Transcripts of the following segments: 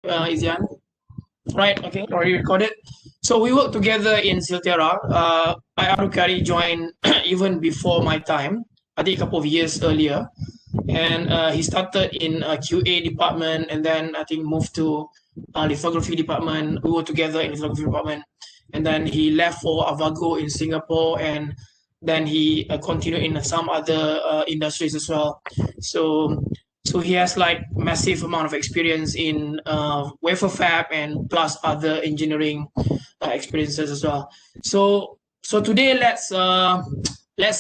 Izian. Right, okay, already recorded. So we worked together in Silterra. Arukari joined even before my time, I think a couple of years earlier. And he started in QA department and then I think moved to lithography department. We were together in lithography department. And then he left for Avago in Singapore and then he continued in some other industries as well. So so he has like massive amount of experience in wafer fab and plus other engineering experiences as well. So today let's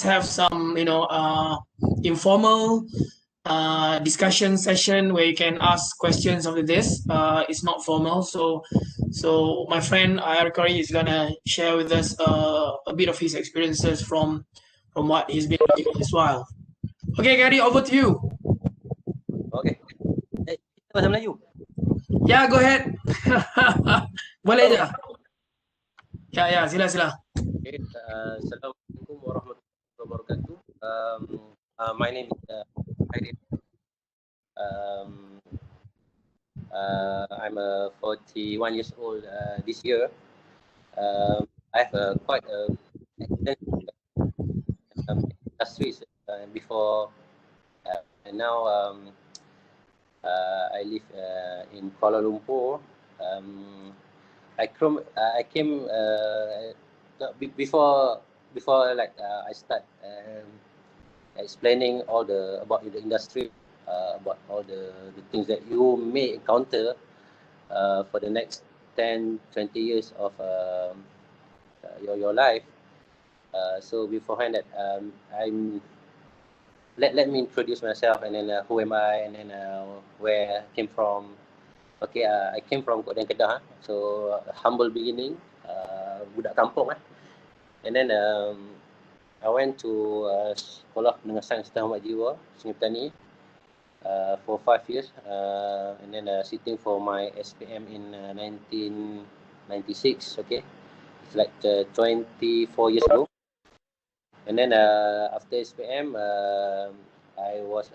have some informal discussion session where you can ask questions of this. It's not formal, so my friend Ayarkari is gonna share with us a bit of his experiences from what he's been doing this while. Okay, Gary, over to you. Okay. Bahasa Melayu. Ya, go ahead. Boleh je. Ya, sila. Okay. Assalamualaikum warahmatullahi wabarakatuh. My name is Khairil. I'm 41 years old this year. I have quite a extensive industries before, and now I live in Kuala Lumpur. I came before like I start explaining all about the industry, about all the things that you may encounter for the next 10-20 years of your life. So beforehand that let me introduce myself, and then who am I, and then where I came from. Okay, I came from Kota Kedah, so humble beginning, budak kampung. And then I went to Sekolah Menengah Sains Tahamat Jiwa, Sungai Petani, for 5 years, and then sitting for my SPM in 1996. Okay, it's like 24 years ago. And then after SPM, I was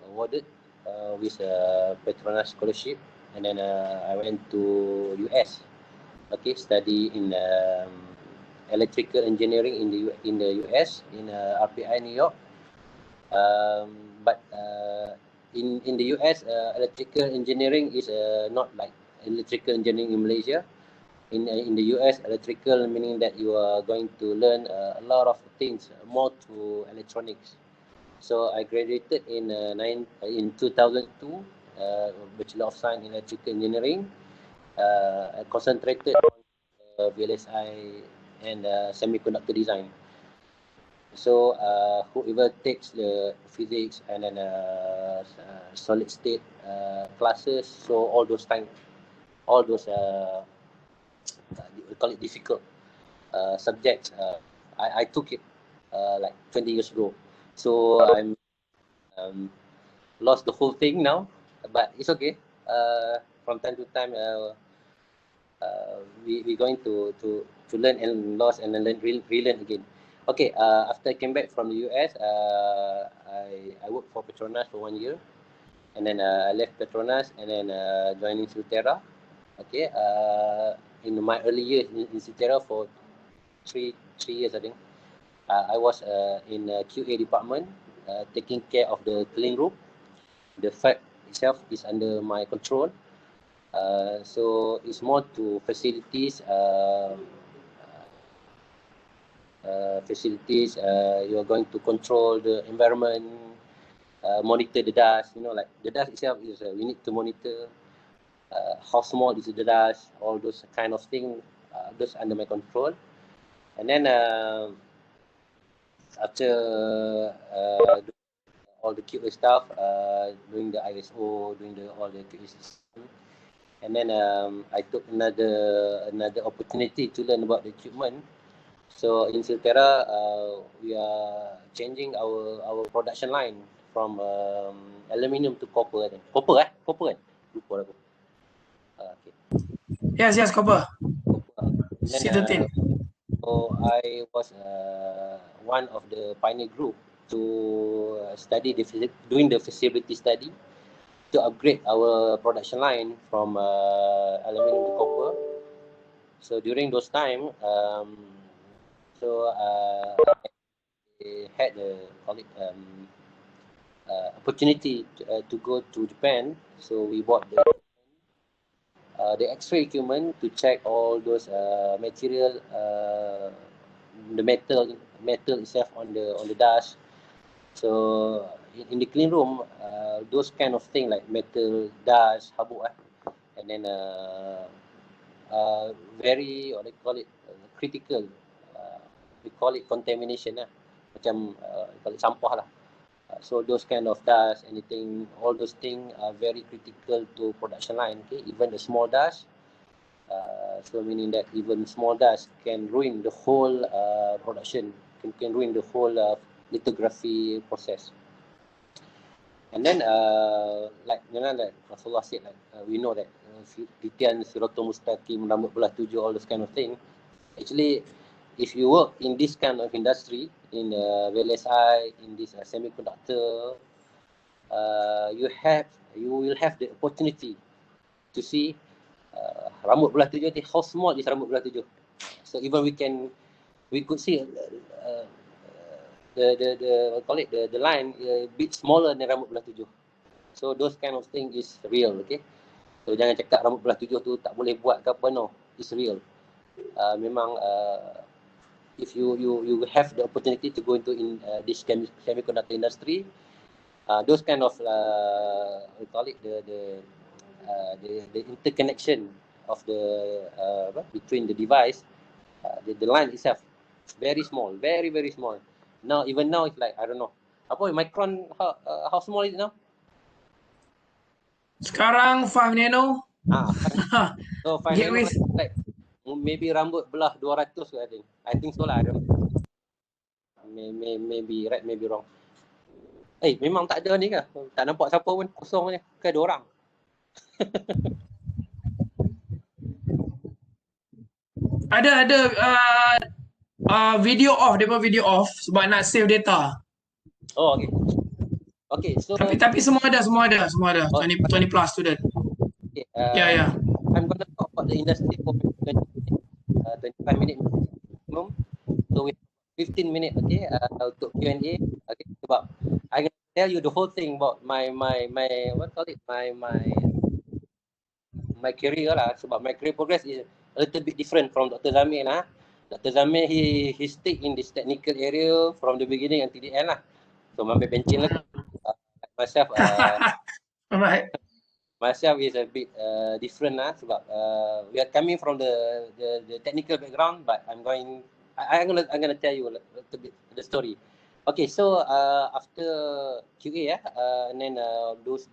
awarded with a Petronas scholarship, and then I went to US. Okay, study in electrical engineering in the US in RPI New York. But in the US, electrical engineering is not like electrical engineering in Malaysia. In the US, electrical meaning that you are going to learn a lot of things more to electronics. So I graduated in 2002, Bachelor of Science in Electrical Engineering. I concentrated on VLSI and semiconductor design. So whoever takes the physics and then solid state classes, so all those we call it difficult subjects. I took it like 20 years ago. So I'm lost the whole thing now, but it's okay. From time to time, we're going to learn and lost and then relearn again. Okay, after I came back from the US, I worked for Petronas for 1 year, and then I left Petronas and then joining Silterra. Okay, in my early years in Silterra for three years, I think. I was in QA department, taking care of the clean room. The fab itself is under my control. So it's more to facilities. You are going to control the environment, monitor the dust. You know, like the dust itself is we need to monitor how small is the dust, all those kind of things. Those under my control. And then after all the QA stuff, doing the ISO, doing all the QA system, and then I took another opportunity to learn about the equipment. So in Silterra, we are changing our production line from aluminium to copper. Copper kan? Lupa aku. Okay. Yes, copper. Then, so I was one of the pioneer group to study doing the feasibility study to upgrade our production line from aluminum to copper. So during those time, I had the opportunity to go to Japan. So we bought the X-ray equipment to check all those material, the metal itself on the dash. So in the clean room, those kind of thing like metal dash, habuk, and then very what they call it critical. We call it contamination lah, macam call it sampah lah. So those kind of dust, anything, all those things are very critical to production line. Okay, even the small dust. So meaning that even small dust can ruin the whole production, can ruin the whole lithography process. And then like like Rasulullah said, like we know that titian siratul mustaqim, rambut belah tujuh, all those kind of thing. Actually, if you work in this kind of industry, in VLSI, in this semiconductor, you will have the opportunity to see rambut belah tujuh, how small is rambut belah tujuh. So even we could see the call it the line a bit smaller than rambut belah tujuh. So those kind of thing is real, okay. So jangan cakap rambut belah tujuh tu tak boleh buat ke apa, no, it's real. Memang if you have the opportunity to go into this semiconductor industry, those kind of we call it the interconnection of the between the device, the line itself very small, very small. Now even now it's like I don't know apa micron, how small is it now? Sekarang 5 nano. So 5 nano like maybe rambut belah 200 I think so lah. I don't know. Maybe right, maybe wrong. Memang tak ada ni ke? Tak nampak siapa pun, kosong ni. Ke ada orang? Ada video off, depa video off sebab nak save data. Oh, okay. Okay, so Tapi semua ada. 20 plus student. Okay, Yeah. I'm gonna talk about the industry for 25 minutes minimum. So we have 15 minutes, okay, untuk Q&A. Okay, sebab I'm gonna tell you the whole thing about my what call it, my career lah. Sebab my career progress is a little bit different from Dr. Zamir lah. Dr. Zamir he stick in this technical area from the beginning until the end lah. So mampai pencin lah. Myself Alright. myself is a bit different lah sebab we are coming from the technical background, but I'm gonna tell you a little bit the story. Okay, so after QA and then those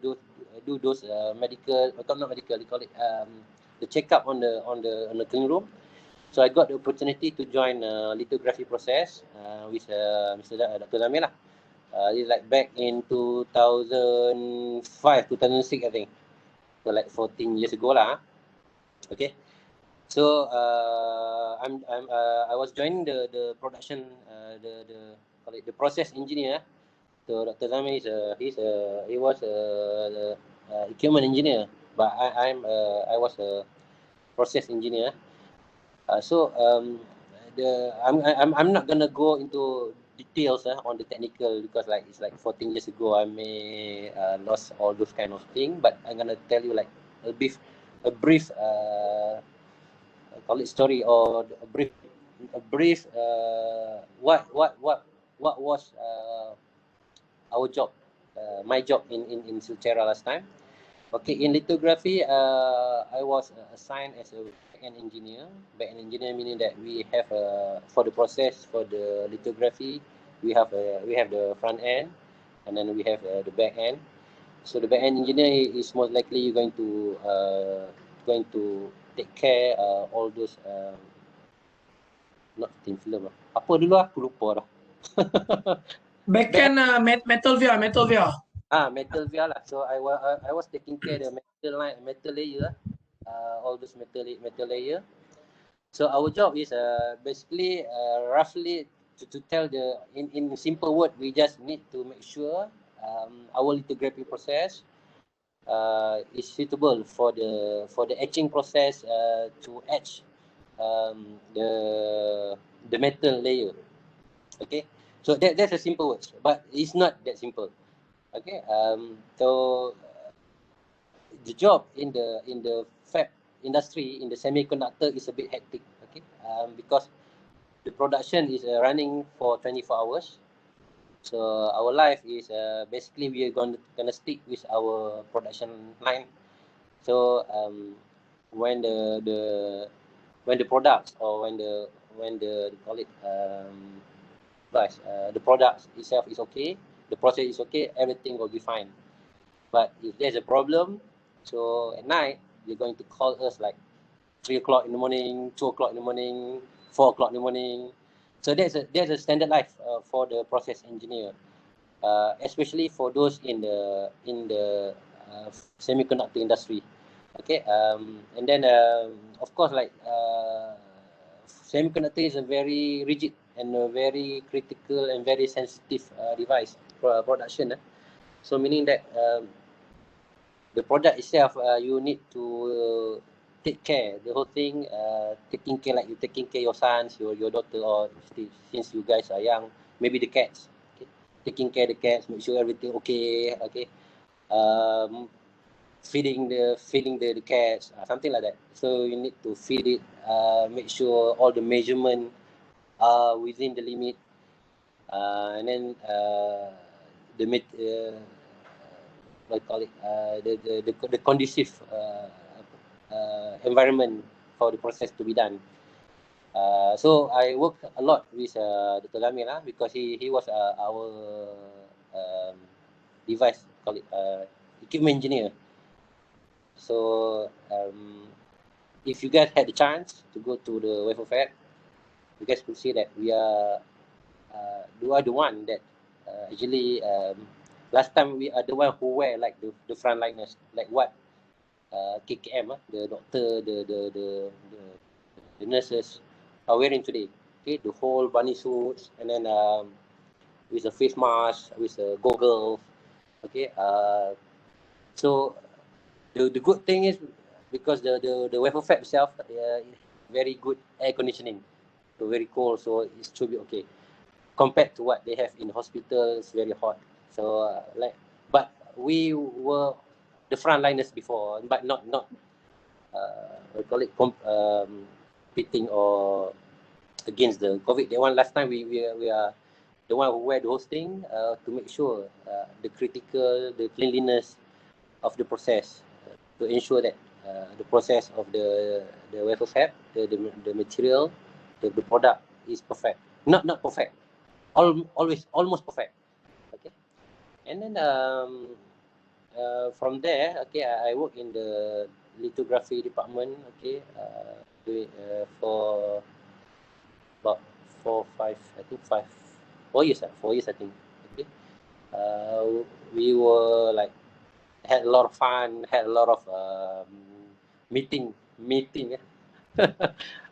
medical, not medical, they call it the checkup on the clean room. So I got the opportunity to join lithography process with Mr. Dr. Zamir lah. It's like back in 2005, 2006 I think. So like 14 years ago lah. Okay. So I was joining the production the process engineer. So Dr. Zamir he was the equipment engineer, but I was a process engineer. So I'm not gonna go into details on the technical because like it's like 14 years ago. I may lost all those kind of thing, but I'm gonna tell you like a brief call it story, or a brief what was our job, my job in Silterra last time. Okay, in lithography, I was assigned as a back-end engineer. Back-end engineer meaning that we have for the process for the lithography, we have the front end, and then we have the back end. So the back-end engineer is most likely going to take care all those not thin film. Apa dulu aku lupa dah. Backend metal via. Metal via lah. So I was taking care of the metal layer, all those metal layer. So our job is basically roughly to tell the in simple word, we just need to make sure our lithography process is suitable for the etching process to etch the metal layer. Okay, so that's a simple words, but it's not that simple. Okay, so the job in the fab industry, in the semiconductor, is a bit hectic. Okay, because the production is running for 24 hours. So our life is basically we are gonna stick with our production line. So when the products, or when the they call it the product itself is okay, the process is okay, everything will be fine. But if there's a problem, so at night you're going to call us like 3 o'clock in the morning, 2 o'clock in the morning, 4 o'clock in the morning. So there's a standard life for the process engineer, especially for those in the semiconductor industry. Okay, and then of course, like semiconductor is a very rigid and a very critical and very sensitive device for production. So meaning that the product itself, you need to take care the whole thing, taking care like you taking care your sons, your daughter, or since you guys are young, maybe the cats. Okay? Taking care of the cats, make sure everything okay. Okay, feeding the cats, something like that. So you need to feed it, make sure all the measurement are within the limit, and then what call it, the conducive environment for the process to be done. So I worked a lot with Dr. Lamil because he was our device, call it equipment engineer. So if you guys had the chance to go to the wafer fab, you guys could see that we are the one that actually last time we are the one who wear like the frontliners, like what KKM, the doctor, the nurses are wearing today. Okay, the whole bunny suits, and then with a face mask, with a goggles. Okay, so the good thing is because the wafer fab itself very good air conditioning, so very cold, so it should be okay compared to what they have in hospitals, very hot. So but we were the frontliners before, but not we call it competing or against the COVID. The one last time we are the one who wear the hosting to make sure the cleanliness of the process, to ensure that the process of the wafer fab, the material, the product is perfect. Not perfect, always almost perfect. Okay, and then from there, okay, I work in the lithography department. Okay, for about 4 5 I think 4 years 4 years I think. Okay, we were like had a lot of fun, had a lot of meeting. Yeah.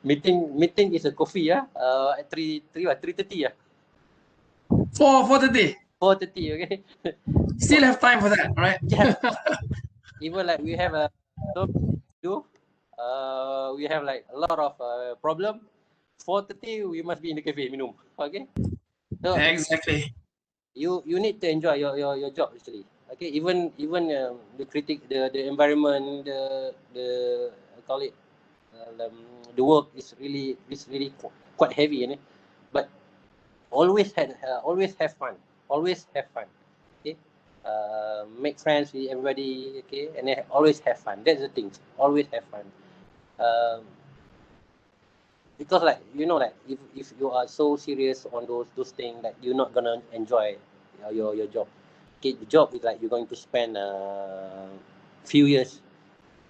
meeting is a coffee, at 3:30, 4:30. 4:30, okay. Still have time for that, right? Yeah. Even like we have a do, we have like a lot of problem. 4:30 we must be in the cafe minum. Okay. So Exactly. you need to enjoy your job actually. Okay, even the environment, the I call it the work is really quite heavy, but always have fun, okay. Make friends with everybody, okay, and then always have fun. That's the thing, always have fun. Because like like if you are so serious on those things, like you're not gonna enjoy your job. Okay, the job is like you're going to spend few years,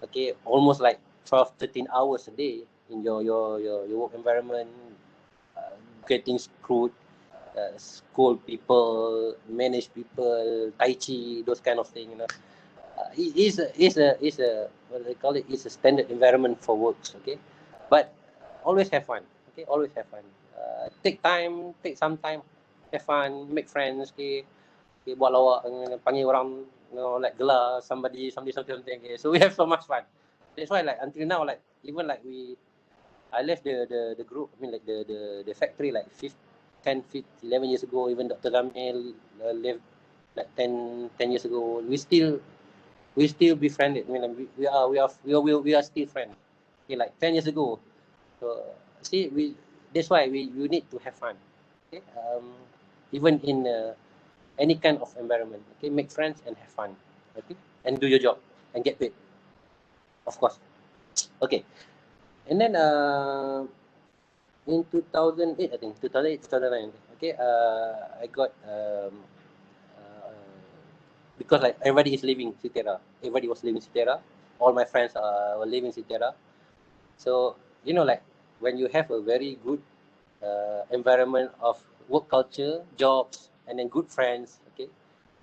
okay, almost like 12 13 hours a day in your work environment, getting screwed, school people, manage people, tai chi, those kind of thing, it is a what do they call it? It's a standard environment for works, okay. But always have fun, okay. Always have fun. Take some time, have fun, make friends, okay. Okay, buat lawak, panggil orang like gelar somebody something. Okay. So we have so much fun. That's why like until now, like even like I left the group. I mean like the factory like 10, 11 years ago. Even Dr. Ramil left like 10 years ago. We still befriended. I mean like, we are still friends. Okay, like 10 years ago. So see that's why we need to have fun. Okay. Even in any kind of environment. Okay, make friends and have fun. Okay, and do your job and get paid, of course. Okay, and then in 2008, I think 2008, 2009. Okay, I got because like everybody is leaving Sitera. Everybody was leaving Sitera. All my friends were leaving Sitera. So like when you have a very good environment of work culture, jobs, and then good friends. Okay,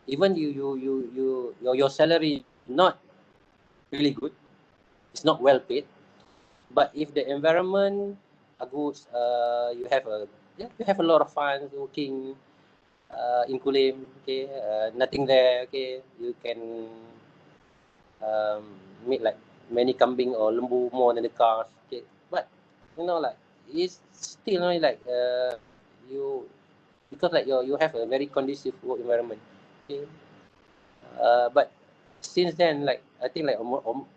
even your salary not really good, it's not well paid, but if the environment are good, you have a lot of fun working in Kulim. Okay, nothing there. Okay, you can um, meet like many kambing or lembu more than the cars. Okay, but like it's still like you because like you have a very conducive work environment. Okay, but since then, like I think like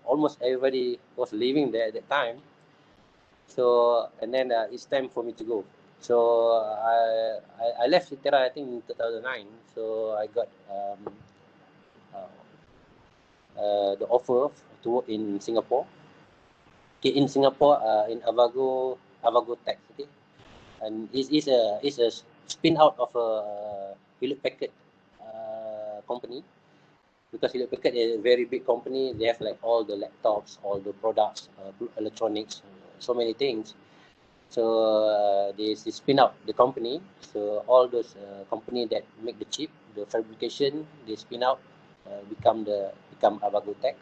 almost everybody was living there at that time. So and then it's time for me to go. So I left Sitera I think in 2009. So I got uh, the offer to work in Singapore. Okay, in Singapore, in Avago Tech. Okay, and it's a spin out of a Hewlett Packard company. Because Hewlett Packard is a very big company. They have like all the laptops, all the products, electronics, so many things. So they spin out the company. So all those company that make the chip, the fabrication, they spin out, become Avago Tech,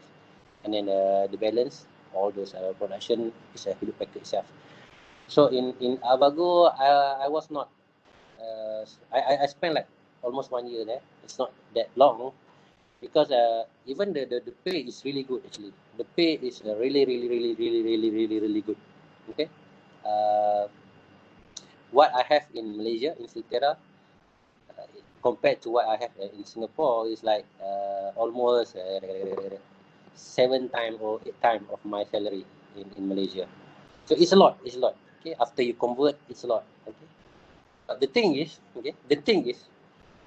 and then the balance, all those production is a Hewlett Packard itself. So in Avago, I was not. I spent like almost 1 year there. It's not that long because even the pay is really good actually. The pay is really good. Okay. Uh, what I have in Malaysia in Sitera compared to what I have in Singapore is like almost 7 times or 8 times of my salary in Malaysia. So it's a lot. It's a lot. Okay. After you convert, it's a lot. Okay. But the thing is,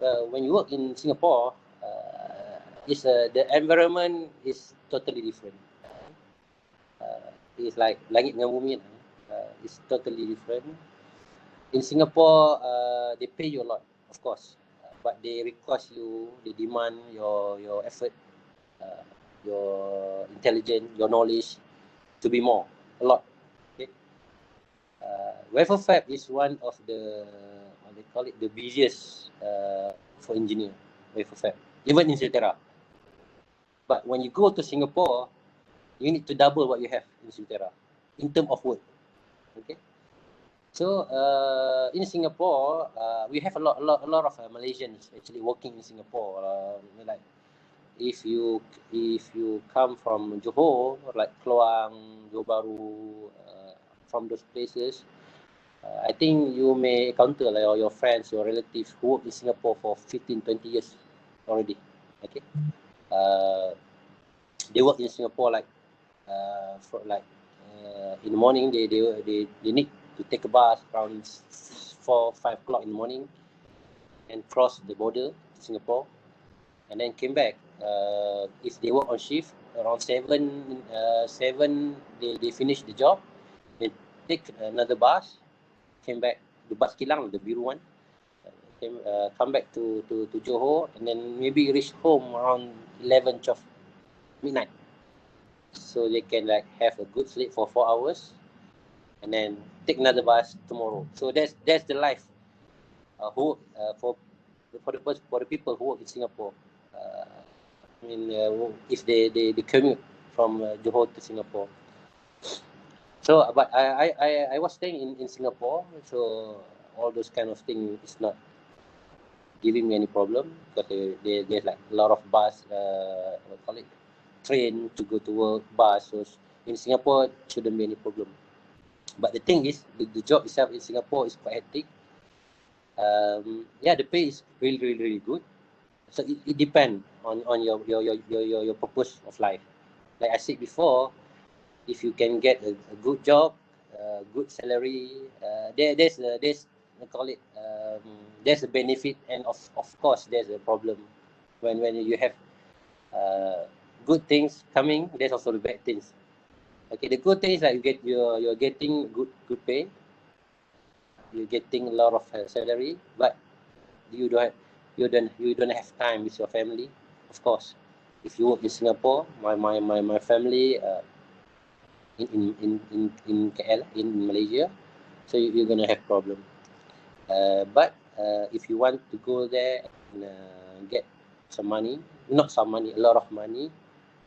when you work in Singapore, the environment is totally different. It's like langit dengan bumi. It's totally different. In Singapore, they pay you a lot, of course, but they request you, they demand your effort, uh, your intelligence, your knowledge to be more, a lot. Okay. Wafer fab is one of the what they call it the busiest for engineer. Wafer fab, even in Sitera. But when you go to Singapore, you need to double what you have in Sitera in terms of work. Okay. So in Singapore, we have a lot of Malaysians actually working in Singapore. Like if you come from Johor, like Keluang, Johor Bahru, from those places, I think you may encounter like your friends, your relatives who work in Singapore for 15, 20 years already. Okay, they work in Singapore like in the morning they need to take a bus around 4, 5 o'clock in the morning and cross the border to Singapore and then came back. If they work on shift around 7 they finish the job, they take another bus, came back the bus Kilang, the biru one, come back to Johor and then maybe reach home around 11, 12 midnight. So they can like have a good sleep for 4 hours and then take another bus tomorrow. So that's the life for the people who work in Singapore. I mean, if they commute from Johor to Singapore. So, but I was staying in Singapore, so all those kind of things is not giving me any problem because there's like a lot of bus, what call it, train to go to work, bus. So in Singapore, shouldn't be any problem. But the thing is, the job itself in Singapore is quite hectic. Yeah, the pay is really good. So it depends on your purpose of life. Like I said before, if you can get a good job, good salary, there's I call it, there's a benefit, and of course there's a problem when you have good things coming. There's also the bad things. Okay, the good thing is that you're getting good pay, you're getting a lot of salary, but you don't have time with your family. Of course, if you work in Singapore, my family in KL, in Malaysia, so you're gonna have problem. But if you want to go there and get some money, not some money, a lot of money,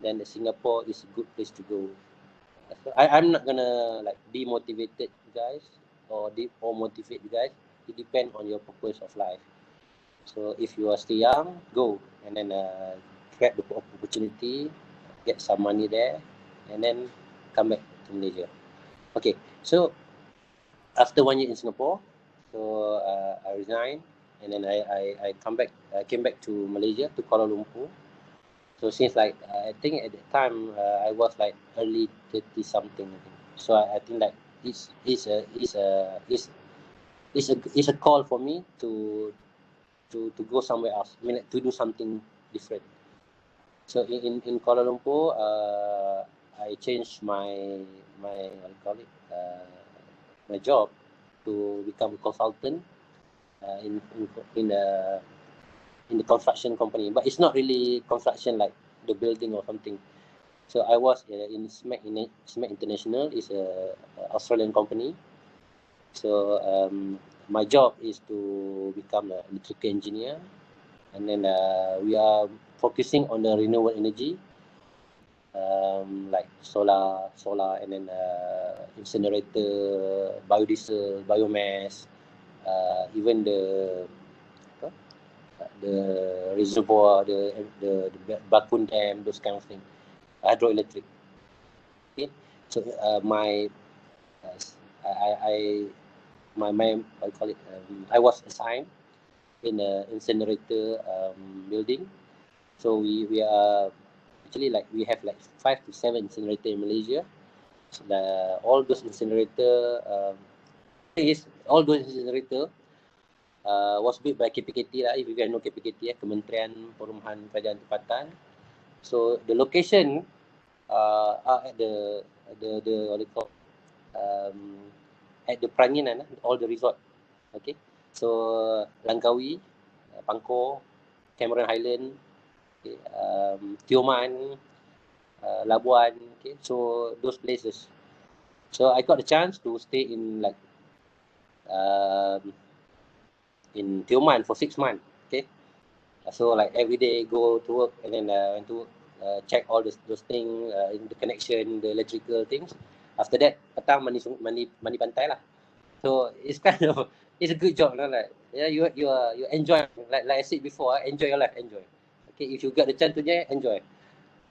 then the Singapore is a good place to go. So I'm not gonna like demotivate you guys or motivate you guys. It depends on your purpose of life. So if you are still young, go and then grab the opportunity, get some money there, and then come back to Malaysia. Okay, so after 1 year in Singapore, so I resigned, and then I came back to Malaysia, to Kuala Lumpur. So since like I think at that time I was like early 30 something. So I think like it's a call for me to go somewhere else. I mean, like, to do something different. So in Kuala Lumpur, I changed my what do you call it, my job to become a consultant in the construction company. But it's not really construction like the building or something. So I was in SMAC International, is a Australian company. So my job is to become an electrical engineer, and then we are focusing on the renewable energy, like solar, and then incinerator, biodiesel, biomass, even the reservoir, the Bakun Dam, those kind of things, hydroelectric. Okay, so my I call it, I was assigned in a incinerator building. So we are actually like we have like 5 to 7 incinerator in Malaysia. So all those incinerator all those incinerator was built by KPKT lah. If you guys know KPKT, Kementerian Perumahan Kerajaan Tempatan. So the location are at the what they call, at the Pranginan, all the resort. Okay, so Langkawi, Pangkor, Cameron Highland, okay, Tioman, Labuan. Okay, so those places. So I got the chance to stay in like in Tioman for 6 months. Okay, so like every day go to work, and then went to work, check all those things, in the connection, the electrical things. After that, petang mandi pantai lah. So it's kind of it's a good job, no? Like yeah, you enjoy, like I said before, enjoy your life, enjoy. Okay, if you got the chance to enjoy.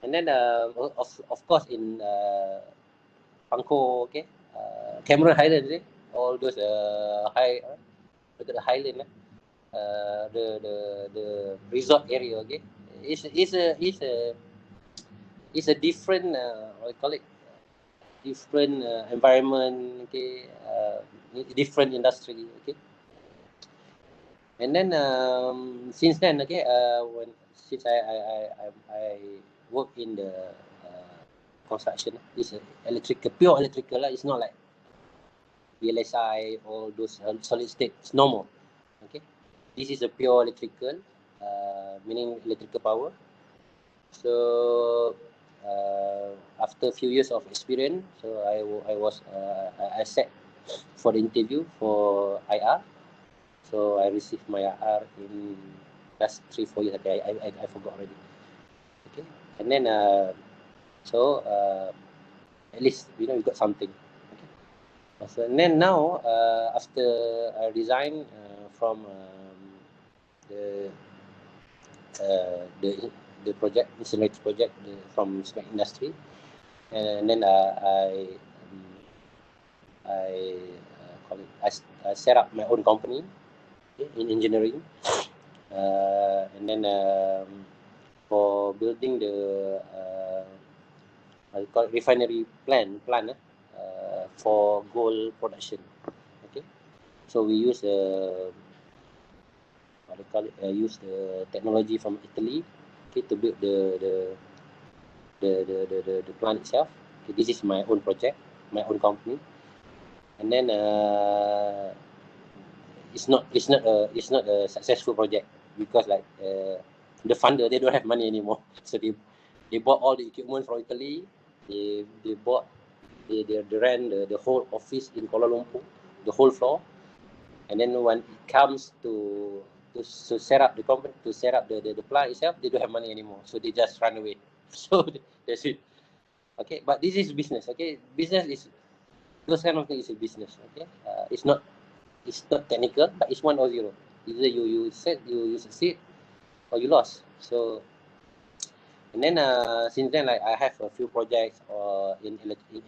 And then of course in Pangkor, okay, Cameron Highlands, all those the highland, the resort area, okay, it's a different what you call it, different environment, okay, different industry, okay. And then since then, okay, since I work in the construction, it's pure electrical. It's not like VLSI or those solid state. It's normal. Okay, this is a pure electrical, meaning electrical power. So after a few years of experience, so I sat for the interview for IR. So I received my IR in last 3-4 years. Okay, I forgot already. Okay, and then so at least you got something. Okay. So and then now after I resigned from the project, incinerator project from cement industry, and then I set up my own company in engineering, and then for building the I call it refinery plant for gold production. Okay, so we use use the technology from Italy, okay, to build the plant itself. Okay, this is my own project, my own company, and then it's not a successful project because like the funder, they don't have money anymore, so they bought all the equipment from Italy. They bought they ran the whole office in Kuala Lumpur, the whole floor, and then when it comes to set up the company, to set up the plant itself, they don't have money anymore, so they just run away. So that's it. Okay, but this is business. Okay, business is those kind of things is a business. Okay, it's not technical, but it's 1 or 0. Either you succeed or you lost. So, and then since then, like I have a few projects in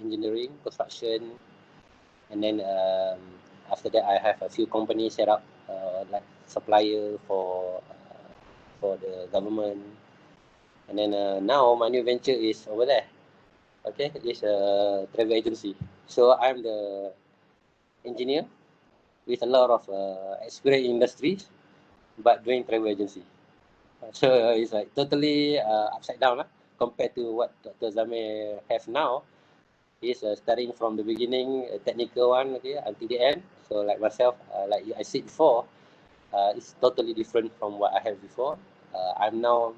engineering, construction, and then after that I have a few companies set up like supplier for the government, and then now my new venture is over there. Okay, it's a travel agency. So I'm the engineer with a lot of experience in industries, but doing travel agency. So it's like totally upside down compared to what Dr. Zamir have now. He's starting from the beginning, technical one, okay, until the end. So like myself, like I said before, it's totally different from what I have before. I'm now,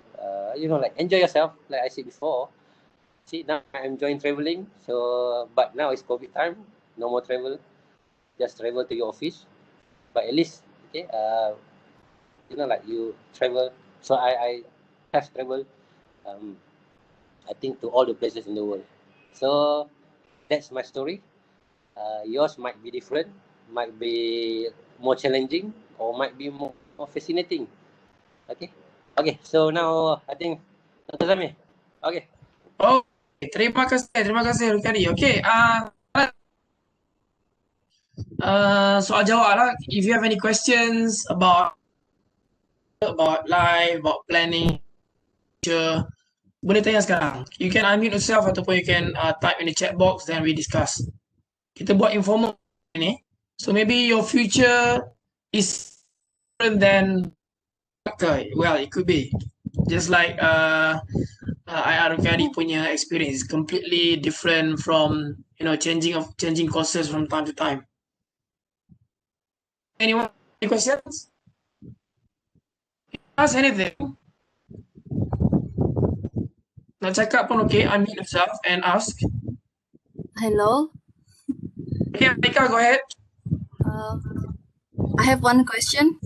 like enjoy yourself, like I said before. See, now I'm enjoying traveling. So, but now it's COVID time, no more travel. Just travel to your office. But at least, okay, like you travel. So I have traveled, I think, to all the places in the world. So that's my story. Yours might be different, might be more challenging, or might be more fascinating. Okay. Okay. So now I think Dr. Zami. Okay. Oh, terima kasih Rukadi. Okay, soal jawab lah. If you have any questions about life, about planning, future, boleh tanya sekarang. You can unmute yourself ataupun you can type in the chat box, then we discuss. Kita buat informal ni. So maybe your future is different than doctor. Well, it could be. Just like Arukadi punya experience is completely different from changing courses from time to time. Anyone any questions? Ask anything. Nak cakap pun okay, unmute yourself and ask. Hello. Okay, Anika, go ahead. I have one question.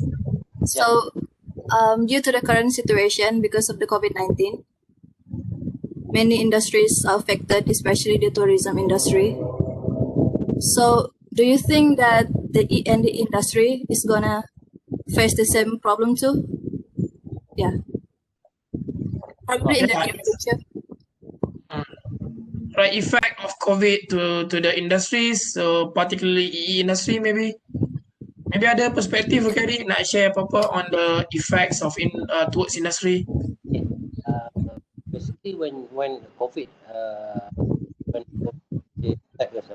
So, due to the current situation because of the COVID-19, many industries are affected, especially the tourism industry. So, do you think that the industry is gonna face the same problem too? Yeah. Probably in the near future. Right, effect of COVID to the industries, so particularly EE industry maybe. Maybe ada perspektif Rukadi nak share apa-apa on the effects of towards industry. Okay. Basically, when COVID attacked us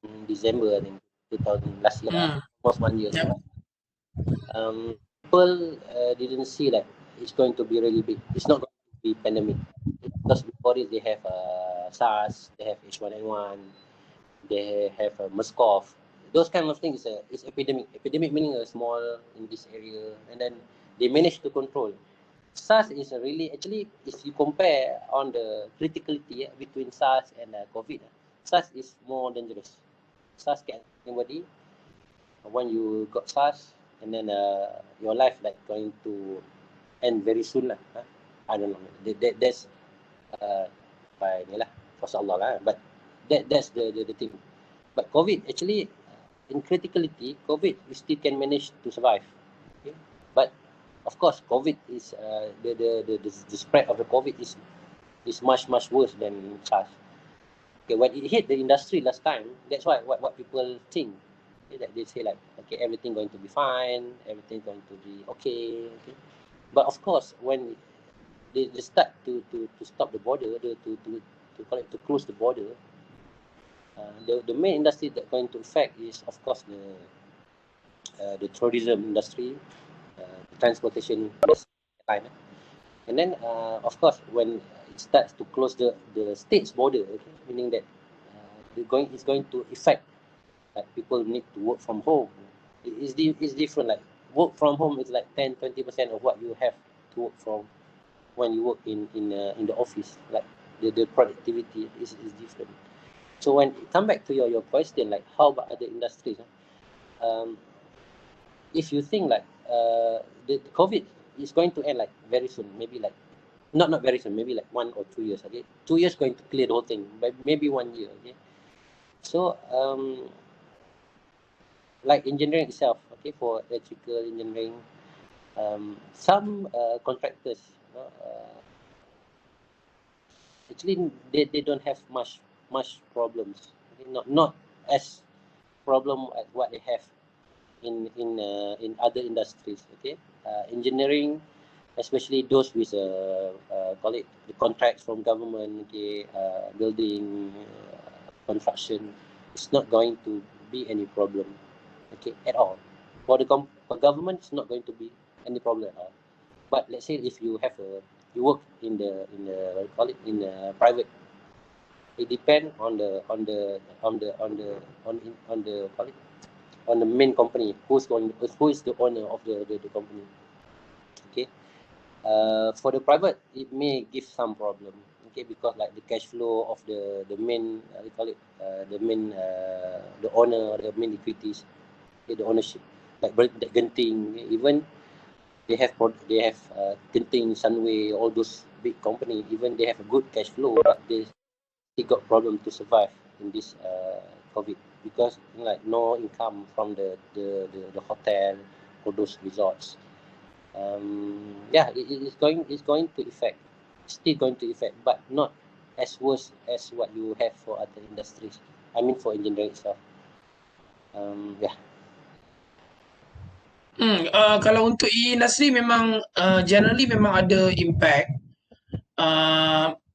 in December, I think 2000 last year, almost 1 year. Yep. People didn't see that it's going to be really big. It's not going to be pandemic because before it they have SARS, they have H1N1, they have MERS-CoV. Those kind of things is epidemic. Epidemic meaning a small in this area, and then they managed to control. SARS is really, actually, if you compare on the criticality between SARS and COVID, SARS is more dangerous. SARS can anybody. When you got SARS, and then your life like going to end very soon lah. I don't know. That's by ni lah, for Allah lah. But that's the thing. But COVID actually, in criticality, COVID we still can manage to survive. Okay? But of course, COVID is the spread of the COVID is much worse than SARS. Okay, when it hit the industry last time, that's why what people think, okay, that they say like, okay, everything going to be fine, everything going to be okay. But of course, when they start to stop the border, to close the border, the main industry that going to affect is, of course, the tourism industry, the transportation line. And then, of course, when it starts to close the state's border, okay, meaning that it's going to affect, like, people need to work from home. It's different. Like, work from home is like 10-20% of what you have to work from when you work in the office. Like, the productivity is different. So when you come back to your question, like, how about other industries? If you think like the COVID is going to end like very soon, maybe like not very soon, maybe like 1 or 2 years. Okay, 2 years going to clear the whole thing, but maybe 1 year. Okay, so like engineering itself, okay, for electrical engineering, some contractors, actually they don't have much problems. Okay? Not as problem as what they have in other industries. Okay, engineering, especially those with call it the contracts from government, okay, building, construction, it's not going to be any problem, okay, at all. For the government, it's not going to be any problem at all. But let's say if you have you work in the call it in the private, it depends on the call it on the main company, who is the owner of the company. Okay, for the private, it may give some problem. Okay, because like the cash flow of the main we call it the main the owner, the main equities, okay, the ownership, like Genting, even they have Genting, Sunway, all those big company, even they have a good cash flow, but they got problem to survive in this COVID, because like no income from the hotel or those resorts. Yeah, it's going to affect, still going to affect, but not as worse as what you have for other industries. I mean, for engineering itself. Yeah. Kalau untuk industri memang generally memang ada impact.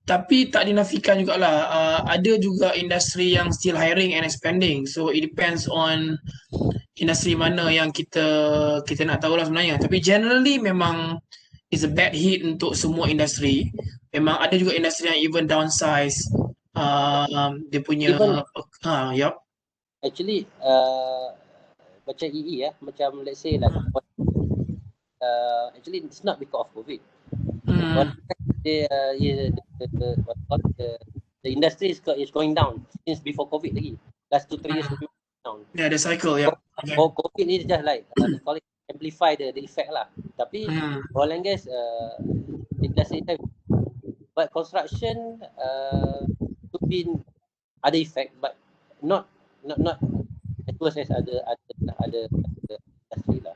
Tapi tak dinafikan jugalah, ada juga industri yang still hiring and expanding. So it depends on industri mana yang kita nak tahu lah sebenarnya. Tapi generally memang is a bad hit untuk semua industri. Memang ada juga industri yang even downsize dia punya Even yup. actually macam EE macam let's say like actually it's not because of COVID. But the industry is going down since before COVID lagi. Last 2-3 years down. Yeah, the cycle, yeah. Okay. COVID is just like they call it amplify the effect lah. Tapi oil and gas industry type, but construction could be ada effect, but not as worse as other industry lah.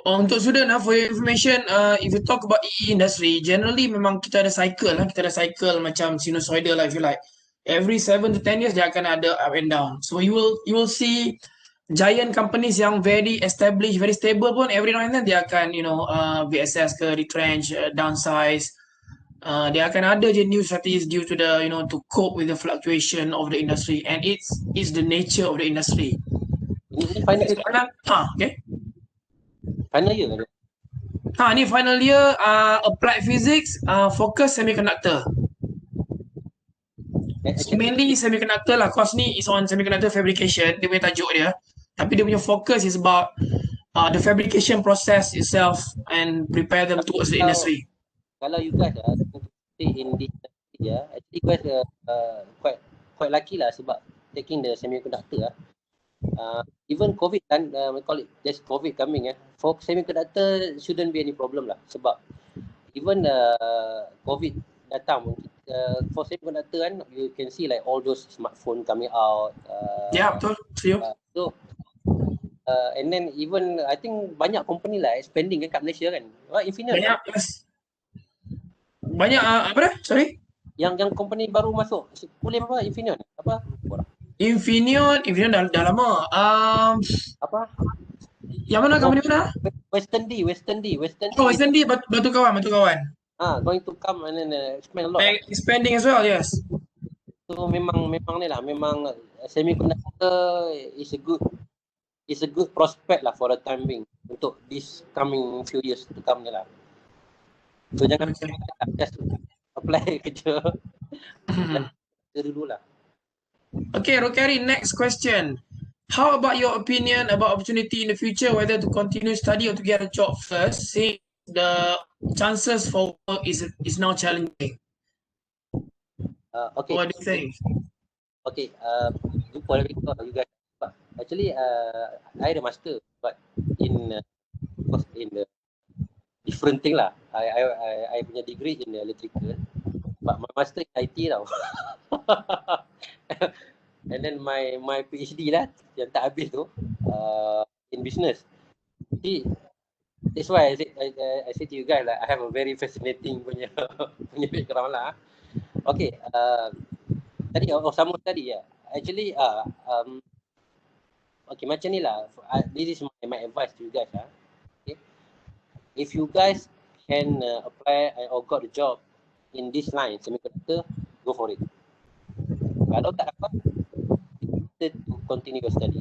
Untuk student for your information, if you talk about EE industry, generally memang kita ada cycle lah. Kita ada cycle macam sinusoidal lah, if you like. Every 7 to 10 years dia akan ada up and down. So you will see giant companies yang very established, very stable pun every now and then dia akan VSS ke retrench, downsize. Dia akan ada je new strategies due to the to cope with the fluctuation of the industry, and it's the nature of the industry. Ini final year. Okay. Final year. Ni final year, applied physics, focus semiconductor. So mainly semiconductor lah. Course ni is on semiconductor fabrication. Dia punya tajuk dia. Tapi dia punya focus is about the fabrication process itself and prepare them towards the industry. Kalau you guys stay in this industry, actually guys quite lucky lah sebab taking the semiconductor even COVID kan, we call it just COVID coming for semiconductor shouldn't be any problem lah, sebab even COVID datang for semiconductor kan, you can see like all those smartphone coming out. Ya, betul. So And then even I think banyak company lah expanding kat Malaysia kan. Infineon Banyak, yes. Banyak, apa dah? Sorry? yang company baru masuk. Boleh apa? Infineon apa? Lupa dah. Infineon dah lama. Apa? Yang mana company mana? Western D. Oh, SND, Batu Kawan. Going to come and then expand a lot. Expanding as well, yes. So memang ni lah, memang semiconductor is a good prospect lah for the time being untuk this coming few years to come ni lah. So jangan just apply kerja dulu lah. Okay, Rokari, next question. How about your opinion about opportunity in the future, whether to continue study or to get a job first, since the chances for work is now challenging? Okay. What do you think? Okay, jumpa lagi you guys. Actually, I ada master, but in the different thing lah. I punya degree in electrical, but my master in IT tau. And then my PhD lah yang tak habis tu in business. See, that's why I say to you guys like I have a very fascinating punya background lah. Okay, tadi sama tadi ya. Actually okay, macam ni lah. This is my advice to you guys lah. Okay, if you guys can apply or got a job in this line semiconductor, go for it. Kalau tak dapat, to continue your study.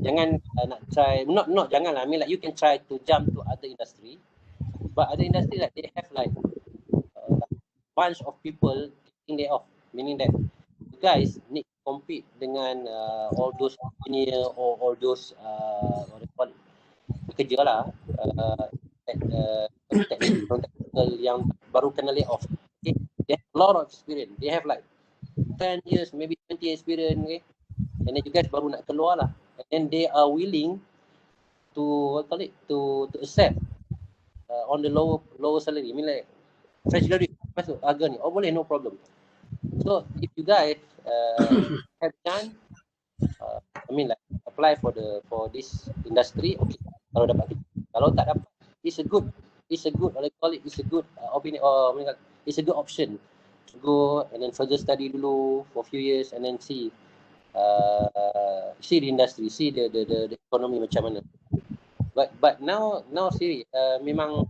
Jangan nak try, not jangan lah. I mean like you can try to jump to other industry, but other industry like they have like bunch of people taking day off, meaning that you guys need to compete dengan all those engineer or all those what do you call it, kerja lah technical yang baru kena lay off. Okay, they have a lot of experience. They have like 10 years, maybe 20 years experience. Okay, and then you guys baru nak keluar lah, and then they are willing to what call it, to accept on the lower salary. I mean like fresh graduate masuk harga ni, boleh, no problem. So if you guys have done I mean like apply for this industry, okay, kalau dapat kerja. Kalau tak dapat, it's a good what I call it, it's a good opinion, or it's a good option to go and then further study dulu for a few years and then see the industry, see the economy macam mana. But now serious, memang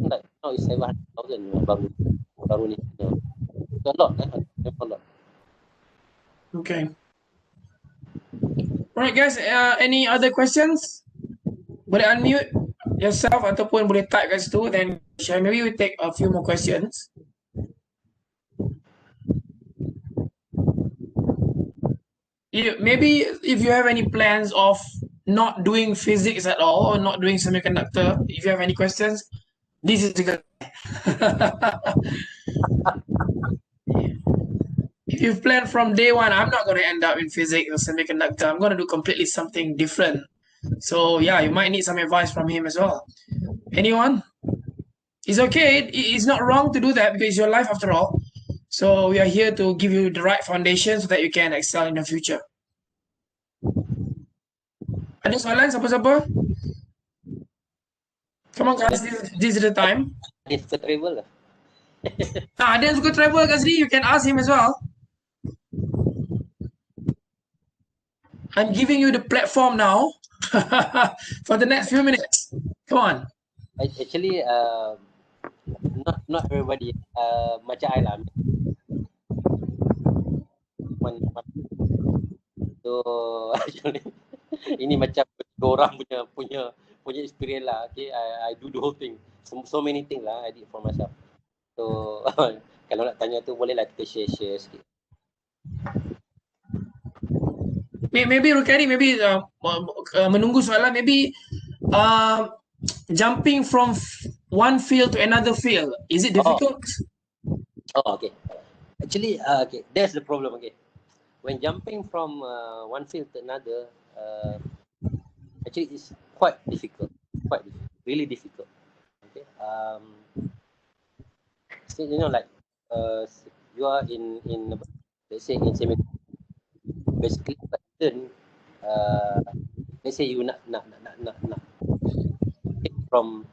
like now is 700,000 baru ni. It's a lot, a lot. Okay. Alright guys, any other questions? Boleh unmute yourself ataupun boleh type kat situ, then maybe we take a few more questions. Maybe if you have any plans of not doing physics at all or not doing semiconductor, if you have any questions, this is the guy. If you've planned from day one, I'm not going to end up in physics or semiconductor. I'm going to do completely something different. So yeah, you might need some advice from him as well. Anyone? It's okay. It's not wrong to do that because it's your life after all. So we are here to give you the right foundation so that you can excel in the future. Ada soalan siapa-siapa? Come on guys, this is the time. Dia suka travel lah. Ada yang suka travel kat sini, you can ask him as well. I'm giving you the platform now for the next few minutes. Come on. Actually, not everybody macam I lah. So actually, ini macam orang punya experience lah. Okay, I do the whole thing. So many things lah I did for myself. So kalau nak tanya tu boleh lah kita share sikit. Maybe Rukari, maybe menunggu soalan, maybe jumping from one field to another field, is it difficult? Okay. Actually, okay, that's the problem. Okay, when jumping from one field to another, actually it's quite difficult, really difficult. Okay, so, you know, like you are in let's say in semiconductor, basically let's say you nak from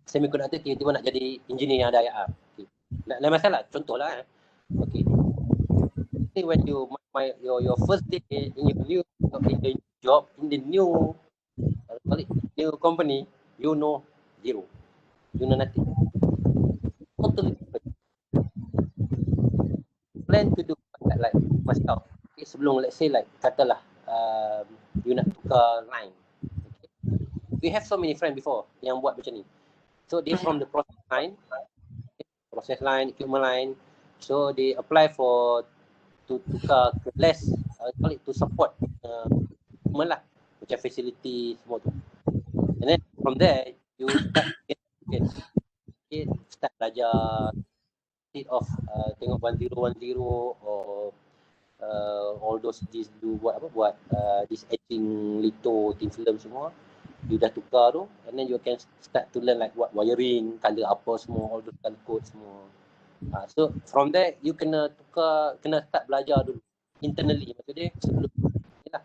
semiconductor tiba-tiba nak jadi engineer yang ada IR. Okay. Lain masalah, contohlah. Okay. When you your first day in your new job in the new company, you know zero, you know nothing, totally different. Plan to do like myself. Okay, sebelum let's say like katalah you nak tukar line. Okay. We have so many friends before yang buat macam ni. So they from the process line, equipment line. So they apply for to tukar ke less to support equipment lah, macam facility semua tu. And then from there you start belajar instead of tengok 1010 or all those this do buat this etching, litho, thin film semua. You dah tukar tu, and then you can start to learn like what wiring, color apa semua, all those color code semua. So from there you kena start belajar dulu internally, maksudnya sebelum lah.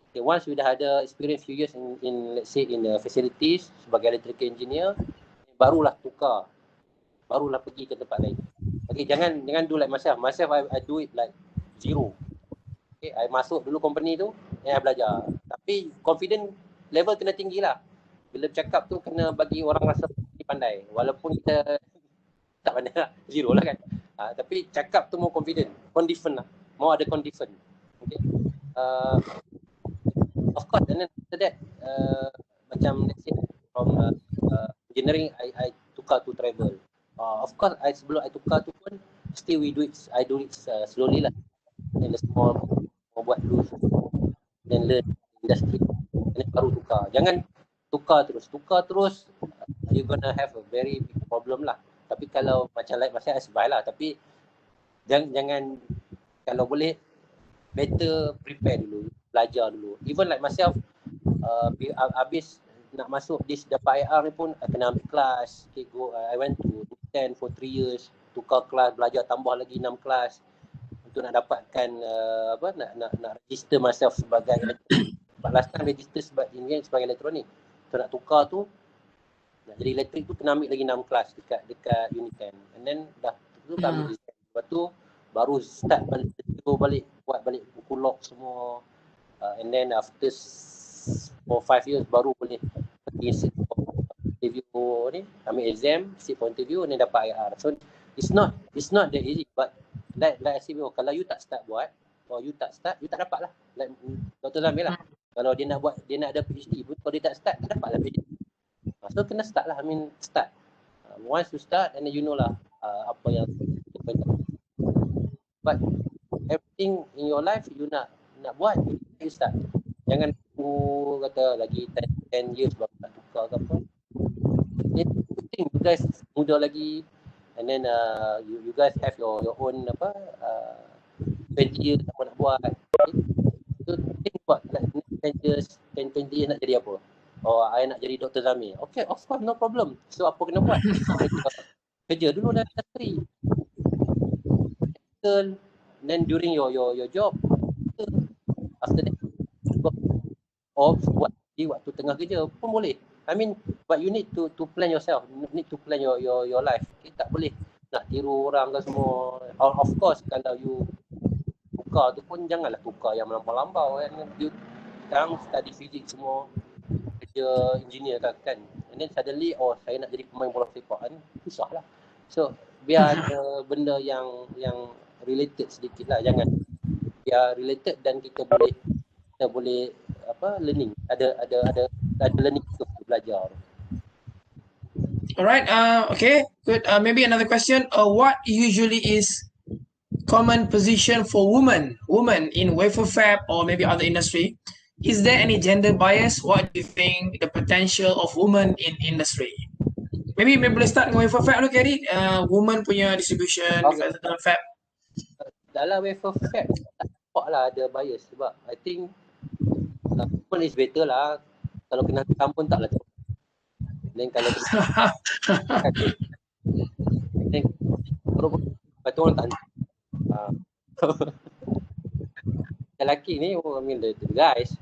Okay, once you dah ada experience few years in let's say in the facilities sebagai electrical engineer, barulah tukar, barulah pergi ke tempat lain. Okay, jangan do like myself I do it like zero. Okay, I masuk dulu company tu, I belajar, tapi confident level kena tinggi lah. Bila bercakap tu kena bagi orang rasa pandai, walaupun kita tak pandai lah, zero lah kan. Tapi cakap tu mau confident lah, mau ada confident. Okay. Of course, and then after that macam let's say from engineering I tukar to travel. Of course, sebelum I tukar tu pun still I do it slowly lah, in the small, buat dulu, then learn industry, and then baru tukar. Jangan tukar terus you gonna have a very big problem lah. Tapi kalau macam like masa SBI lah, tapi jangan kalau boleh better prepare dulu, belajar dulu. Even like myself, habis nak masuk this dapat IR ni pun kena ambil kelas. Okay, I went to 10 for 3 years, tukar kelas, belajar tambah lagi 6 kelas untuk nak dapatkan nak register myself sebagai elektronik. Last time register sebagai elektronik. So nak tukar tu, nak jadi elektrik tu kena ambil lagi 6 kelas dekat Unitem. And then dah tu kami design. Lepas tu baru start balik buat balik buku log semua. And then after 4-5 years baru boleh pergi sit for interview ni, ambil exam, sit for interview, and then dapat IR. So it's not that easy, but like I say, kalau you tak start buat, or you tak dapat lah. Like Dr. Zamir lah. Kalau dia nak ada PhD pun, kalau dia tak start, tak dapat lah PhD. So kena start lah, start. Once you start, and then you know lah apa yang but everything in your life you nak buat, you start. Jangan tunggu kata lagi 10 years baru nak tukar ke apa. You guys muda lagi, and then you guys have your own 20 years apa nak buat. Okay? So think about like 10 years, 20 years nak jadi apa? I nak jadi Dr. Zamir. Okay, of course, no problem. So apa kena buat? Kerja dulu dalam industri. Then during your job, after that, buat di waktu tengah kerja pun boleh. But you need to plan yourself. You need to plan your life. Okay, tak boleh nak tiru orang ke semua. Of course, kalau you tukar tu pun janganlah tukar yang melampau-lampau kan. You sekarang study fizik semua, kerja engineer kan. And then suddenly, saya nak jadi pemain bola sepak kan, susah lah. So biar ada benda yang related sedikit lah. Jangan biar related dan kita boleh learning. Ada learning untuk belajar. Alright, okay, good. Maybe another question. What usually is common position for women in wafer fab or maybe other industry? Is there any gender bias? What do you think the potential of women in industry? Maybe boleh start dengan wafer fab dulu, Kerry. Women punya distribution dekat dalam fab. Dalam wafer fab tak nampak lah ada bias, sebab I think women is better lah. Kalau kena campur taklah tahu. Dan kalau then lepas tu orang tak lelaki ni, the guys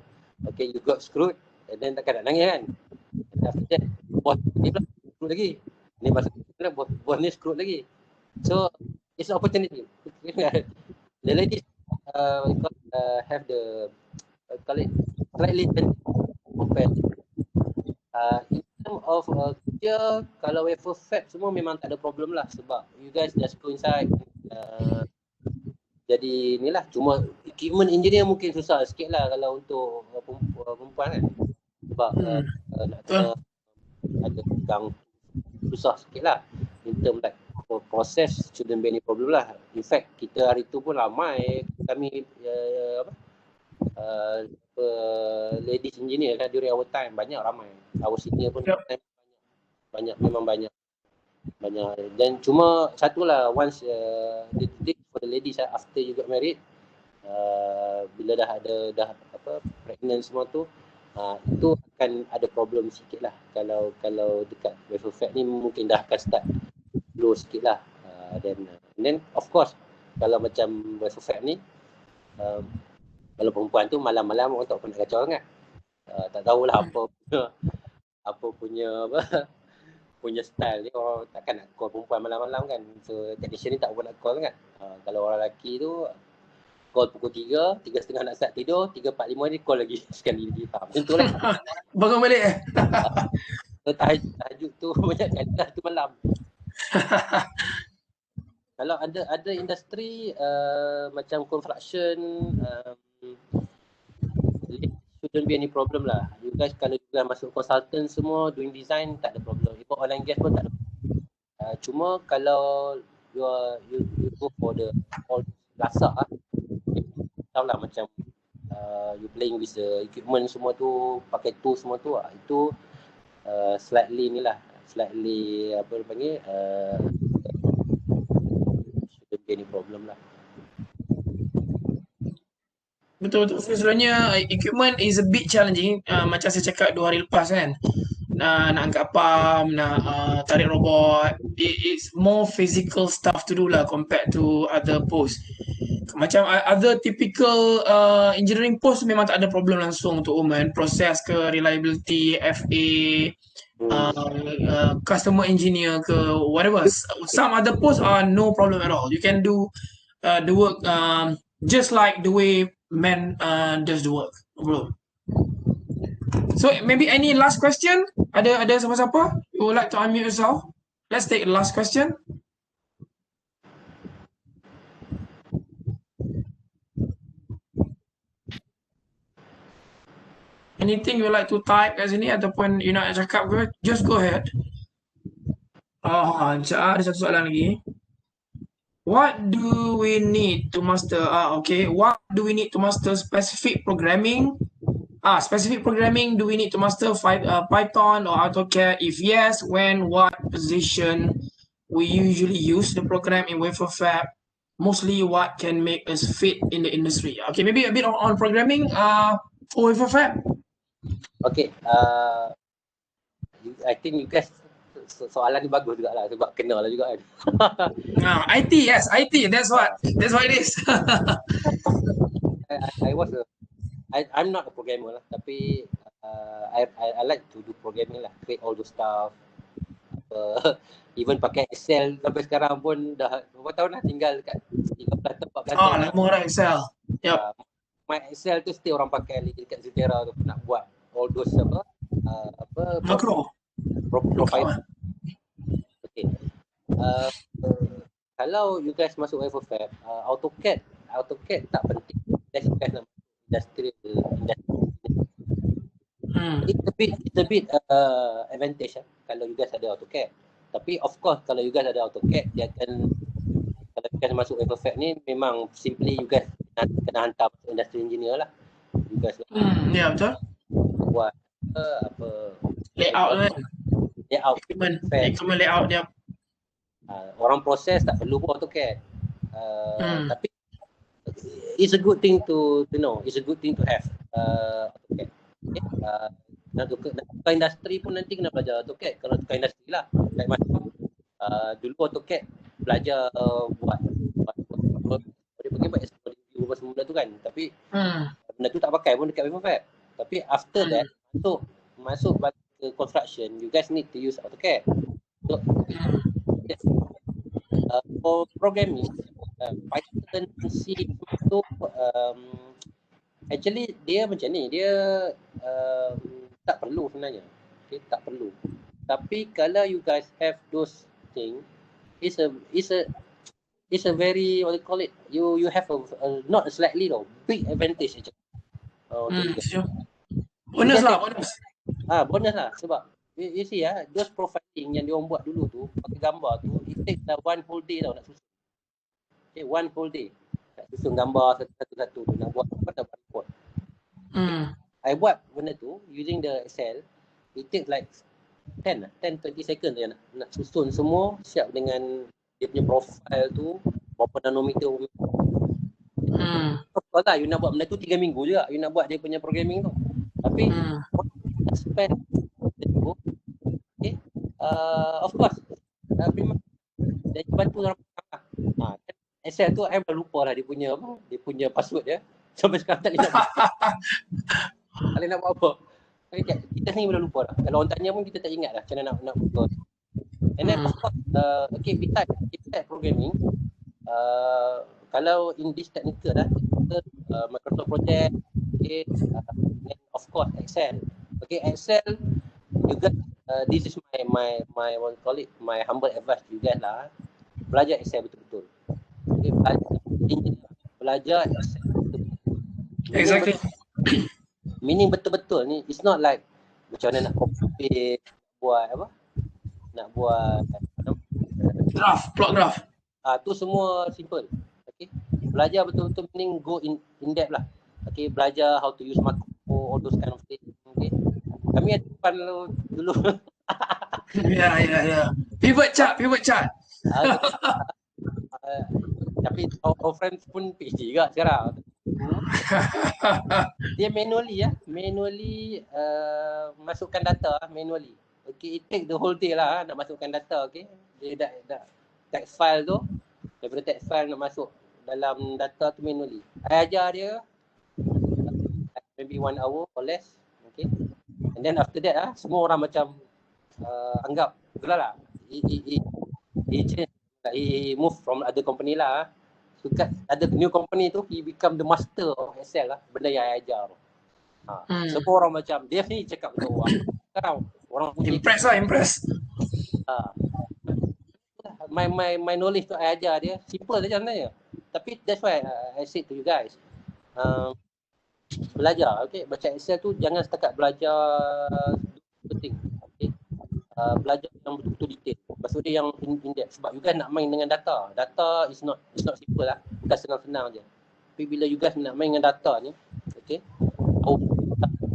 okay, you got screwed, and then takkan nak nangis kan. And after that, bos ni pula screwed lagi. Ni masa bos ni screwed lagi. So it's an opportunity. The ladies have the call it slightly compared. In terms of kerja, kalau wafer fab semua memang tak ada problem lah, sebab you guys just go inside. Jadi inilah, cuma equipment engineer mungkin susah sikit lah kalau untuk perempuan kan, sebab nak kena ada pegang, susah sikit lah. In terms like proses shouldn't be any problem lah. In fact kita hari tu pun ramai kami ladies engineer kan during our time, banyak ramai. Our senior pun banyak, memang banyak. Dan cuma satulah, once the for the ladies after you got married, bila dah pregnant semua tu, itu akan ada problem sikit lah. Kalau dekat wafer fab ni mungkin dah akan start slow sikit lah. Then of course kalau macam wafer fab ni, kalau perempuan tu malam-malam orang tak pernah kacau sangat. Tak tahulah apa punya style ni, orang takkan nak call perempuan malam-malam kan. So technician ni tak pernah nak call sangat. Kalau orang lelaki tu call pukul 3, 3.30 nak start tidur, 3.45 ni call lagi sekali lagi. Macam tu lah. Bangun balik tahajud tu banyak kali lah tu malam. Kalau ada industri macam construction, shouldn't be any problem lah. You guys kalau juga masuk consultant semua, doing design, tak ada problem. Even oil and gas pun tak ada problem. Cuma kalau you go for the all lasak, tahu lah macam you playing with the equipment semua tu, pakai tool semua tu, itu slightly apa dia panggil, shouldn't be any problem lah. Betul. Sebenarnya equipment is a bit challenging. Macam saya cakap 2 hari lepas kan, nak angkat pump, nak tarik robot. It's more physical stuff to do lah compared to other post. Macam other typical engineering post memang tak ada problem langsung untuk women. Proses ke, reliability, FA, customer engineer ke, whatever. Some other posts are no problem at all. You can do the work just like the way men does the work, bro. So maybe any last question? Ada siapa-siapa? You would like to unmute yourself? Let's take the last question. Anything you would like to type kat sini ataupun you nak cakap ke? Just go ahead. Ada satu soalan lagi. What do we need to master? Okay. What do we need to master specific programming? Specific programming, do we need to master Python or AutoCAD? If yes, when, what position we usually use the program in wafer fab? Mostly what can make us fit in the industry? Okay, maybe a bit on programming for wafer fab. Okay, I think you guys soalan ni bagus juga lah sebab kena lah juga kan. IT, yes, IT, that's what it is. I'm not a programmer lah, tapi I like to do programming lah, create all those stuff. Even pakai Excel sampai sekarang pun dah berapa tahun lah, tinggal dekat 13 14 tahun. Lama orang Excel. Yep. My Excel tu still orang pakai lagi dekat Zutera tu, nak buat all those makro. Profile. Okay. Kalau you guys masuk wafer fab, AutoCAD tak penting. That's you guys industrial. It's a bit advantage kalau you guys ada AutoCAD. Tapi of course kalau you guys ada AutoCAD, dia akan, kalau you guys masuk wafer fab ni, memang simply you guys kena hantar industri engineer lah. You guys Ya, betul. buat Layout equipment layout dia. Orang proses tak perlu pun AutoCAD. Tapi it's a good thing to know. It's a good thing to have AutoCAD. Okay. Nak tukar industri pun nanti kena belajar AutoCAD. Kalau tukar industri lah, like macam dulu AutoCAD belajar buat dia panggil buat semua benda tu kan. Tapi benda tu tak pakai pun dekat wafer fab. Tapi Tapi after that, masuk ke construction, you guys need to use AutoCAD. So, for programming, Python, C tu actually dia macam ni, dia tak perlu sebenarnya. Okay, tak perlu. Tapi kalau you guys have those thing, it's a very, what do you call it? You have a not slightly though, big advantage actually. Sure. Bonus lah, bonus. Bonus lah sebab you see those profiling yang diorang buat dulu tu pakai gambar tu, it takes one whole day tau nak susun. Okay, one whole day nak susun gambar satu-satu tu, nak buat report. I buat benda tu using the Excel, it takes like 10-20 seconds je nak susun semua siap dengan dia punya profile tu, berapa nanometer. Kalau tak, you nak buat benda tu 3 minggu juga, you nak buat dia punya programming tu. Tapi spend tu, okay, of course dia bantu dalam Excel tu, I dah lupa lah dia punya password dia. Sampai sekarang tak boleh nak buat apa. Kita sendiri dah lupa dah. Kalau orang tanya pun kita tak ingat dah macam mana nak buat. And then of course, okay, besides programming, kalau in this technical lah, Microsoft Project, okay, and of course Excel. Okay, Excel, you guys, this is my what you call it, my humble advice to you guys lah. Belajar Excel betul-betul. Okay, belajar Excel betul-betul. Exactly. Meaning betul-betul ni, it's not like macam mana nak copy nak buat plot graph. Tu semua simple. Okay, belajar betul-betul, meaning go in depth lah. Okay, belajar how to use macro, all those kind of things. Okay, kami ada depan dulu. Yeah. Pivot chart. Tapi our friends pun PhD juga sekarang. Dia manually masukkan data manually. Okay, it take the whole day lah nak masukkan data. Okay, dia dah text file tu, daripada text file nak masuk dalam data tu manually. I ajar dia maybe 1 hour or less. Okay, and then after that semua orang macam anggap betul lah. He move from other company lah. Dekat ada new company tu, he become the master of Excel lah, benda yang I ajar tu. Semua orang macam, dia ni cakap betul sekarang orang punya impress. My knowledge tu I ajar dia, simple saja sebenarnya. Tapi that's why I said to you guys, belajar, okay, baca Excel tu jangan setakat belajar penting, okay. Belajar yang betul-betul detail. Maksud dia yang in depth, sebab you guys nak main dengan data. Data is not simple lah. Bukan senang-senang je. Tapi bila you guys nak main dengan data ni, okay,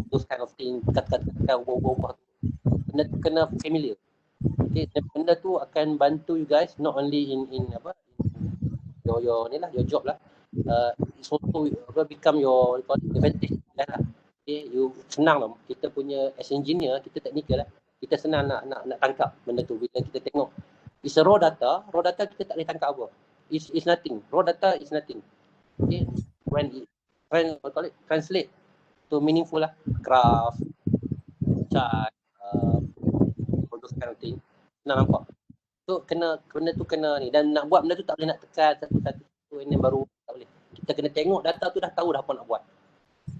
those kind of thing, kata-kata, ubah-ubah, benda tu kena familiar. Okay, benda tu akan bantu you guys not only in your ni lah, your job lah. It's also become your advantage lah. Okay, you senang lah. Kita punya as engineer, kita technical lah. Kita senang nak tangkap benda tu bila kita tengok. It's a raw data kita tak boleh tangkap apa. It's nothing. Raw data is nothing. Okay, when translate to meaningful lah, graph, chart, all those kind of thing, senang nampak. So benda tu kena ni, dan nak buat benda tu tak boleh nak tekan satu-satu ini baru tak boleh. Kita kena tengok data tu, dah tahu dah apa nak buat.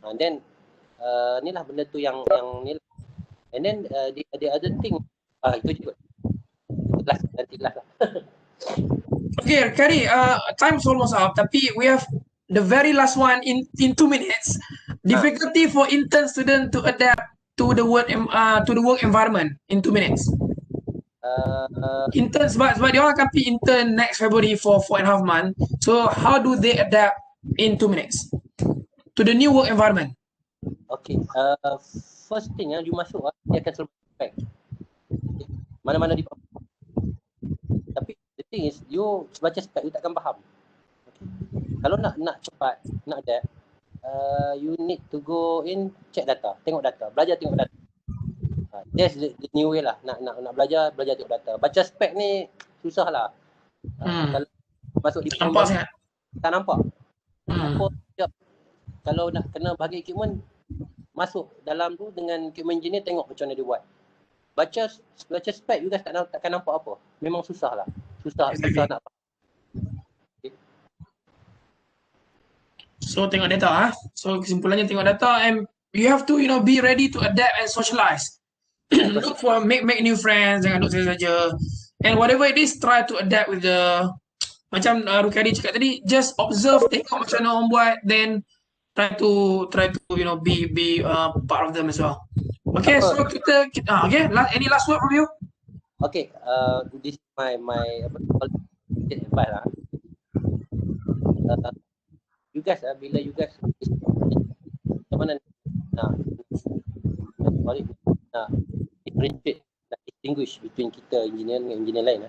And then ni lah benda tu yang ni lah. And then the other thing, itu je. Nanti lah. Okay, Kari, time's almost up. Tapi we have the very last one in 2 minutes. Difficulty for intern student to adapt to the work environment in 2 minutes. Intern sebab dia orang akan pergi intern next February for 4.5 months. So how do they adapt in 2 minutes to the new work environment? Okay, first thing you masuk, dia akan selalu spek. Okay. Mana-mana di tapi the thing is, you baca spek, you takkan faham. Okay. Kalau nak cepat, nak adapt, you need to go in, check data, tengok data, belajar tengok data. That's the new way lah. Nak belajar tengok data. Baca spek ni susah lah. Kalau masuk di nampak tak nampak. Kalau nak kena bagi equipment, masuk dalam tu dengan equipment engineer, tengok macam mana dia buat. Baca spek you guys takkan nampak apa. Memang susah lah. Susah nak. So tengok data So kesimpulannya tengok data and you have to be ready to adapt and socialize. Look for make new friends, jangan duduk saja. And whatever it is, try to adapt with the macam Rukadi cakap tadi, just observe, tengok macam mana orang buat, then try to be part of them as well. Okay, so kita okay, any last word from you? Okay, this is my advice lah. You guys bila you guys macam mana nak differentiate, nak distinguish between kita engineer dengan engineer lain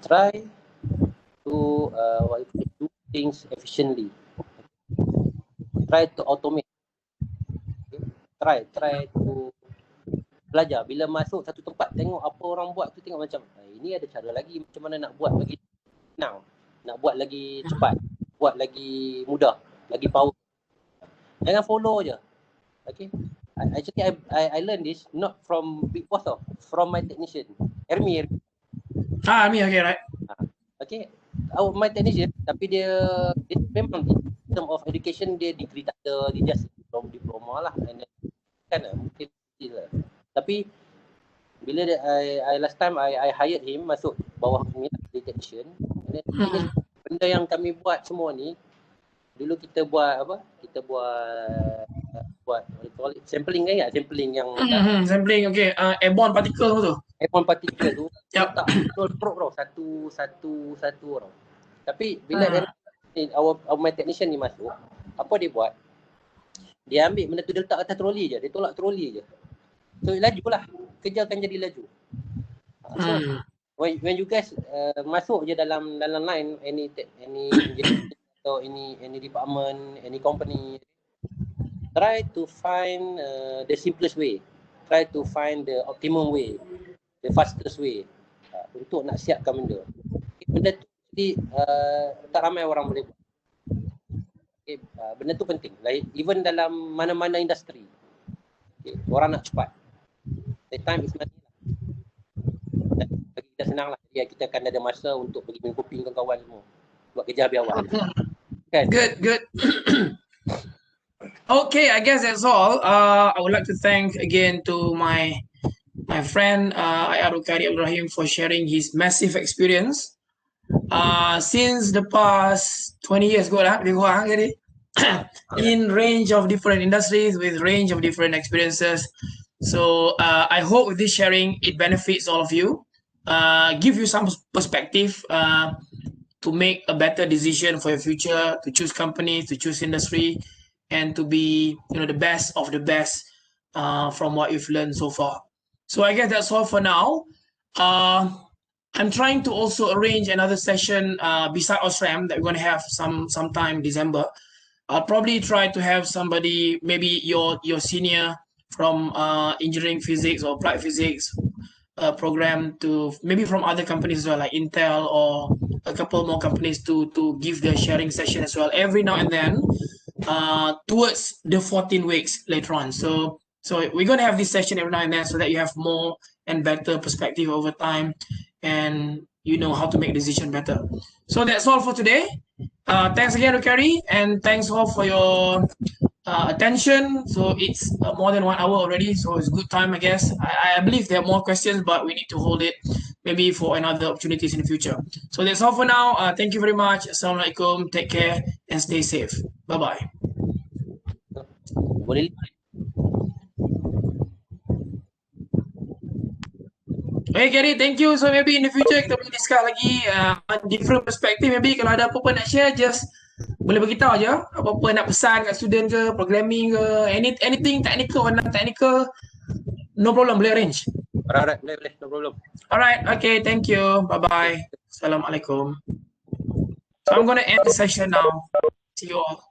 try to do things efficiently, try to automate, okay? try to belajar. Bila masuk satu tempat, tengok apa orang buat tu, tengok macam ini ada cara lagi macam mana nak buat lagi senang, nak buat lagi cepat, buat lagi mudah, lagi power. Jangan follow je. Okay, actually I learned this not from Big Boss from my technician Ermi. Okay, right. Okay, my technician, tapi dia memang in term of education dia degree tak ada, dia just from diploma lah, and then, kan mungkin lah. Tapi bila I last time I hired him masuk bawah kami di technician, and then benda yang kami buat semua ni dulu kita buat apa? Kita buat sampling kan, sampling yang sampling, okay. Airborne particle tu. Airborne particle tu Yep. tak betul probe satu orang. Tapi bila my technician ni masuk, apa dia buat? Dia ambil benda tu, dia letak atas troli je, dia tolak troli je. So laju lah, kerja akan jadi laju. So when you guys masuk je dalam line any atau any department, any company, try to find the simplest way, try to find the optimum way, the fastest way untuk nak siapkan benda. Benda tu jadi tak ramai orang boleh buat. Okay, benda tu penting. Like, even dalam mana-mana industri, okay, orang nak cepat. The time is money lah. Bagi kita senang lah. Kita akan ada masa untuk pergi minum kopi dengan kawan semua. Buat kerja habis awal. Kan? Good. Okay, I guess that's all. I would like to thank again to my friend Ayar Rukadi Ibrahim for sharing his massive experience since the past 20 years ago lah, lebih kurang jadi in range of different industries with range of different experiences. So I hope with this sharing it benefits all of you, give you some perspective to make a better decision for your future, to choose companies, to choose industry, and to be the best of the best from what you've learned so far. So I guess that's all for now. I'm trying to also arrange another session beside Osram that we're going to have sometime December. I'll probably try to have somebody, maybe your senior from engineering physics or applied physics program, to maybe from other companies as well, like Intel or a couple more companies to give their sharing session as well every now and then towards the 14 weeks later on. So we're going to have this session every now and then so that you have more and better perspective over time and you know how to make decision better. So that's all for today. Thanks again, Rukari, and thanks all for your attention. So it's more than 1 hour already, so it's good time, I guess. I believe there are more questions, but we need to hold it maybe for another opportunities in the future. So that's all for now. Thank you very much. Assalamualaikum. Take care and stay safe. Bye-bye. Okay, Gary, thank you. So maybe in the future kita boleh discuss lagi different perspective. Maybe kalau ada apa-apa nak share, just boleh beritahu aja. Apa-apa nak pesan kat student ke, programming ke, anything technical or non-technical, no problem, boleh arrange. Alright, boleh, no problem. Alright, okay, thank you. Bye-bye. Assalamualaikum. So I'm going to end the session now. See you all.